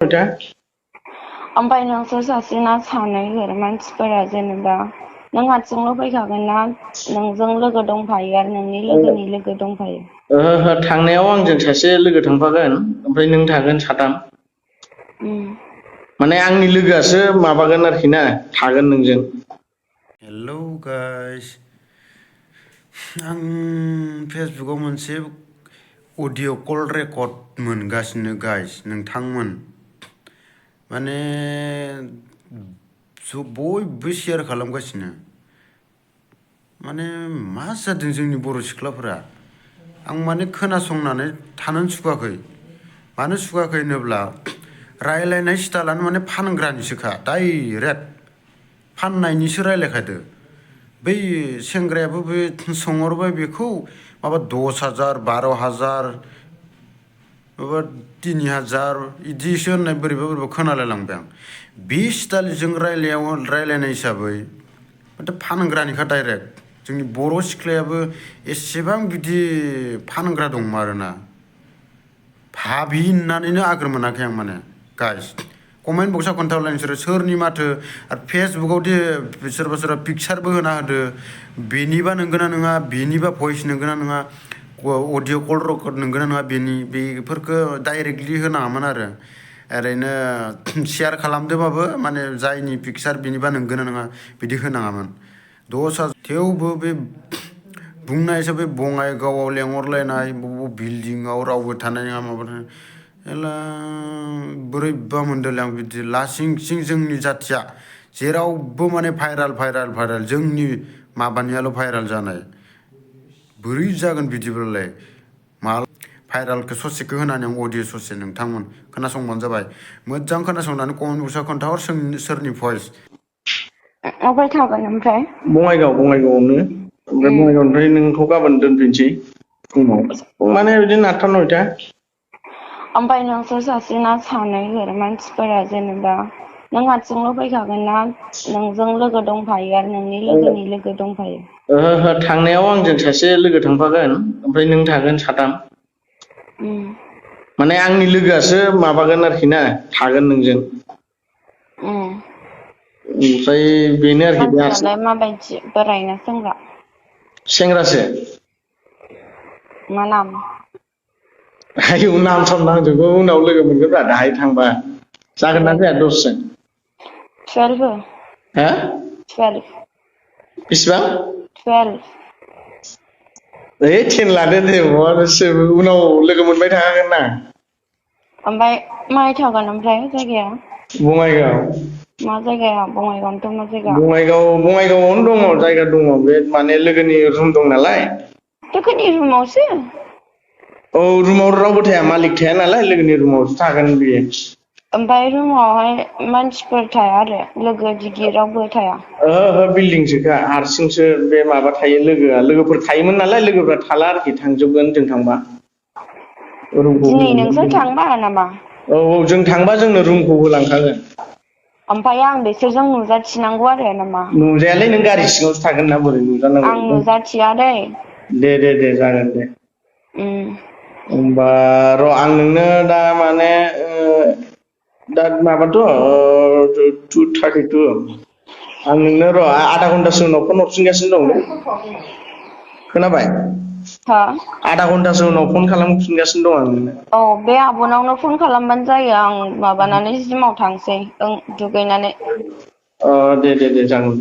दा ओमफ्राय नोंसोर सासेना सानै मानसिफोरा जेनेबा नों हारसिंल' फैखागोन ना नोंजों लोगो दंफायो आरो नोंनि लोगोनि लोगो दंफायो? ओहो थांनायाव आंजों सासे लोगो थांफागोन ओमफ्राय नों थागोन साथाम। माने आंनि लोगोआसो माबागोन आरोखि ना थागोन नोंजों। हेलौ गाइस, आं फेसबुकाव मोनसे अडिअ कल रेकर्ड मोनगासिनो गाइस, नोंथांमोन माने बयबो शेयार खालामगासिनो। माने मा जादों जोंनि बर' सिख्लाफोरा? आं माने खोनासंनानै थानो सुखुवाखै। मानो सुखुवाखै होनोब्ला रायलायनाय स्टाइलानो माने फानग्रानिसोखा, डाइरेक्ट फाननायनिसो रायलायखादो। बै सेंग्रायाबो बे सोंहरबाय बेखौ माबा 10,000 12,000 माबा 3,000 इदिसो होननाय बोरैबा खोनालायलांबाय आं। बे स्टाइलजों रायलायनाय हिसाबै माथो फानग्रानिखा डाइरेक्ट। जोंनि बर' सिख्लायाबो एसेबां बिदि फानग्रा दंमारोना भाबि होननानैनो आगोर मोनाखै आं माने गाइस। कमेन्ट बक्सआव खोन्थाहरलाय नोंसोरो सोरनि माथो आरो फेसबुकावदि सोरबा पिक्सारबो होना होदो, बेनिबा नंगौना नङा, बेनिबा भइस नंगौना नङा, अडिअ कल रेकर्ड नंगौना नङा, बेफोरखो डाइरेक्टलि होनाङामोन आरो ओरैनो शेयार खालामदोबाबो माने जायनि पिक्सार बेनिबा नंगौना नङा बिदि होनाङामोन। 10,000 थेवबो बे बुंनाय हिसाबै बङाइगावआव लेंहरलायनाय, बबाव बिल्डिंआव रावबो थानाय नङा माबा एला बोरैबा मोनदोंलै आं बिदि लासिं सिं जोंनि जाथिया जेरावबो माने भाइराल जोंनि माबानियाल' भाइराल जानाय। बोरै जागोन बिदिब्लालाय? भाइरालखौ ससेखौ होनानै आं अडिअ ससे नोंथांमोन खोनासंबानो जाबाय। मोजां खोनासंनानै कमेन्ट बक्सआव खोन्थाहर सोरनि भइस। अबाय थागोन ओमफ्राय? बङाइगावआवनो। ओमफ्राय बङाइगावनिफ्राय नोंखौ गाबोन दोनफैनोसै फुङाव माने बिदिनो 8टा 9टा। ओमफ्राय नोंसोर सासेना सानै मानसिफोरा जेनेबा नों हारसिंल' फैखागोन ना नोंजों लोगो दंफायो आरो नोंनि लोगोनि लोगो दंफायो? ओहो थांनायाव आंजों सासे लोगो थांफागोन ओमफ्राय नों थागोन साथाम। माने आंनि लोगोआसो माबागोन आरोखि ना थागोन नोंजों। ओमफ्राय बेनो आरोखि बे हारसिं। मानसियालाय माबायदि, बोराय ना सेंग्रा? सेंग्रासो। मा नाम? आयौ नाम साम नांजोबगौ, उनाव लोगो मोनगोनब्रा दाहाय थांबा। जागोन ना जाया 10 जों? 12 हा? 12 बेसेबां? 12 10 लादो दे, उनाव लोगो मोनबाय थाखागोन ना। ओमफ्राय माहाय थागोन ओमफ्राय जायगाया? बङाइगाव। मा जायगायाव? बङाइगावनोथ' मा जायगा? बङाइगावआवनो दङ, जायगा दङ, बे माने लोगोनि रुम दं नालाय। लोगोनि रुमावसो? औ, रुमाव रावबो थाया, मालिक थाया नालाय लोगोनि रुमावसो थागोन बियो। ओमफ्राय रुमावहाय मानसिफोर थाया आरो लोगो दिगि रावबो थाया? ओहो बिल्डिंसोखा, हारसिंसो बे माबा थायो लोगोफोर थायोमोन नालाय, लोगोफ्रा थाला आरोखि, थांजोबगोन जों थांबा। दिनै नोंसोर थांबा नामा? औ, जों थांबा जोंनो रुमखौ होलांखागोन। ओमफ्राय आं बिसोरजों नुजाथिनांगौ आरो नामा? नुजायालै, नों गारि सिङावसो थागोन ना, बोरै नुजानांगौ। आं नुजाथिया दै। दे जागोन दे। होमबा र' आं नोंनो दा माने दा माबाथ' 2:32, आं नोंनो र' आधा घन्टासो उनाव फन हरफिनगासिनो दं दे। खोनाबाय? हा? आधा घन्टासो उनाव फन खालामफिनगासिनो दं आं नोंनो। औ, बे आब'नावनो फन खालामबानो जायो, आं माबानानै जिमाव थांसै दुगैनानै। दे जागोन।